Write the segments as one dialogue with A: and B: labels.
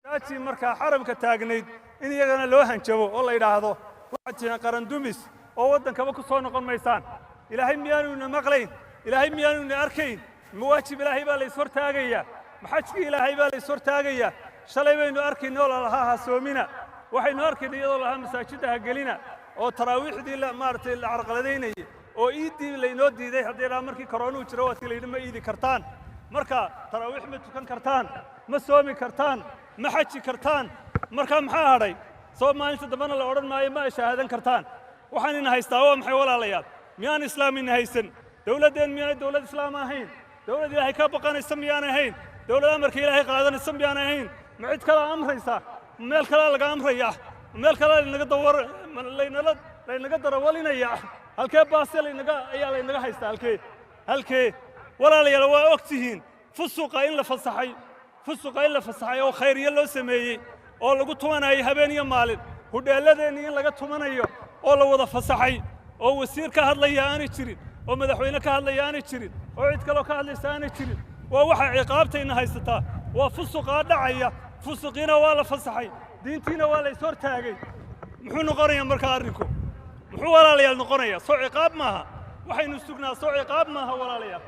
A: taasi markaa xarabka taagnayd in iyagana loo hanjabo oo la yiraahdo waxa jira qaran dumis oo wadankaba ku soo noqon maysaan ilaahay miyaanu ina maqlayn ilaahay miyaanu ina arkayn muwaajib ilaahay baa la is hortaagaya maxajki ilaahay baa la is hortaagaya shalay baynu arkaynoo lahaa soomina waxaynu arkaynay iyadoo lahaa masaajidda gelina oo taraawiixdii la maartay la carqaladeynay oo iidii laynoo diiday haddii markii korona jiro waad kale ma iidi kartaan marka taraawiix ma tukan kartaan ma soomi kartaan ma xaji kartaan marka maxaa hadhay Soomaaliya dabana la oran maayo ma shahaadan kartaan waxaan ina haystaa waa maxay walaalayaal miyaan islaamin haysan dawladeen miyaan dawlad islaam ahayn dawlad ilaahay ka baqanaysa miyaan ahayn dawlad amarka ilaahay qaadanaysa miyaan ahayn ma cid kale amraysa meel kale laga amraya meel kale inaga dawar laynaga darawalinaya halkee baasel inaga haysta halkee walaalayaal waa ogtihiin fusuqa in la fasaxay oo khayriye loo sameeyay oo lagu tumanayo habeen iyo maalin hudheeladeena in laga tumanayo oo la wada fasaxay oo wasiir ka hadlaya aan jirin oo madaxweyne ka hadlaya aan jirin oo cid kale ka hadlaysa aan jirin waa waxa ciqaabtayna haysataa waa fusuqa dhacaya fusuqina waa la fasaxay diintiina waa la is hortaagay muxuu noqonayaa marka arrinku muxuu walaalayaal noqonayaa soo ciqaab maaha waxaynu sugnaa soo ciqaab maaha walaalayaal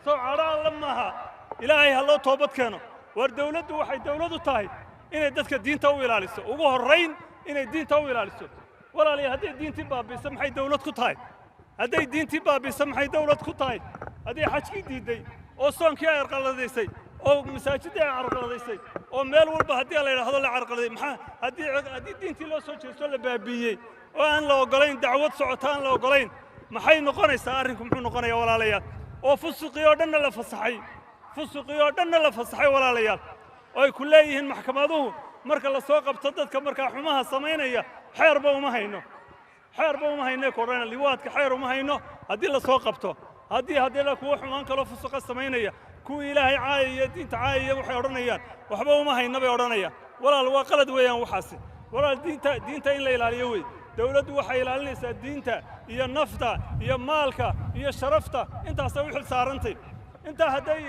A: soo caraal maaha ilaahay ha loo toobad keeno war dawladdu waxay dawladu tahay inay dadka diinta u ilaaliso ugu horeyn inay diinta u ilaaliso walaalayaal haddii diintii baabiiso maxay dawlad ku tahay hadday diintii baabiiso maxay dawlad ku tahay haddii xajkii diiday oo soonkii ay carqaladaysay oo masaajidda ay carqaladaysay oo meel walba haddii la yiraahdo la carqaladay maxaa haddii diintii loo soo jeesto la baabiyey oo aan la ogolayn dacwad socotaan la ogolayn maxay noqonaysaa arrinku muxuu noqonayaa walaalayaal oo fusuqii oo dhanna la fasaxay walaalayaal oo ay ku leeyihiin maxkamaduhu marka la soo qabto dadka markaa xumaha samaynaya xeerba uma hayno korona liwaadka xeer uma hayno haddii la soo qabto haddii la kuwa xumaan kale fusuqa samaynaya kuwa ilaahay caayaya diinta caayaya waxay odhanayaan waxba uma hayno bay odhanayaan walaal waa qalad weeyaan waxaasi walaal diinta in la ilaaliyo wey dawladdu waxay ilaalinaysaa diinta iyo nafta iyo maalka iyo sharafta intaas ay u xil saarantay inta hadday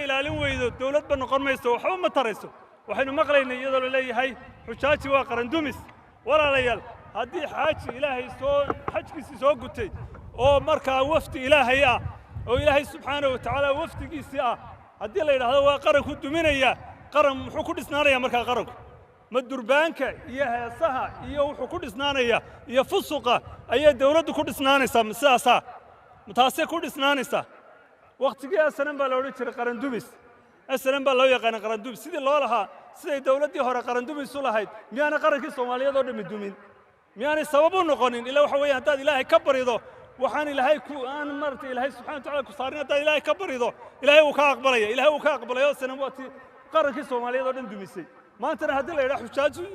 A: ilaalin weydo dawladba noqon mayso waxba ma tarayso waxaynu maqlaynay iyadoo la leeyahay xujaaji waa qaran dumis walaalayaal haddii xaaji ilaahay xajkiisii soo gutay oo markaa wafdi ilaahay ah oo ilaahay subxaanahu wa tacaala wafdigiisii ah haddii la yidhaahdo waa qaran ku duminaya qaran muxuu ku dhisnaanayaa markaa qaranku ma durbaanka iyo heesaha iyo wuxuu ku dhisnaanaya iyo fusuqa ayay dawladdu ku dhisnaanaysaa sidaasaa taasay ku dhisnaanaysaa waqtigii asnan baa la odhan jiray qaran dumis asnan baa loo yaqaana qaran dumis sidii loo lahaa siday dawladdii hore qaran dumis u lahayd miyaana qarankii Soomaaliyeed oo dhammi dumin miyaanay sabab u noqonin ilaa waxa weeye haddaad ilaahay ka barido waxaan ilaahay martay ilaahay subxaanahu wa tacaala ku saarin haddaad ilaahay ka barido ilaahay uu ka aqbalayo asnan waati qarankii Soomaaliyeed oo dhan dumisay maantana haddii la yidhaahdo xujaaji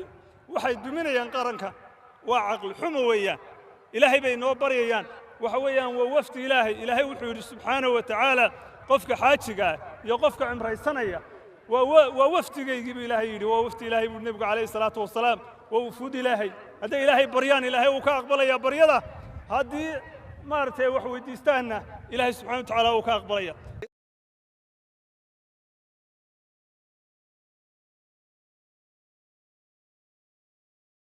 A: waxay duminayaan qaranka waa caqli xumo weeyaan ilaahay bay noo baryayaan waxa weeyaan waa wafdi ilaahay wuxuu yidhi subxaanahu wa tacaala qofka xaajiga iyo qofka cimraysanaya waa wafdigaygii buu ilaahay yidhi waa wafdi ilaahay buu nebigu calayhi salaatu wasalaam waa wufuud ilaahay hadday ilaahay baryaan ilaahay uu ka aqbalayaa baryada haddii maaragtay wax weydiistaanna ilaahay subxaanahu wa tacaala uu ka aqbalaya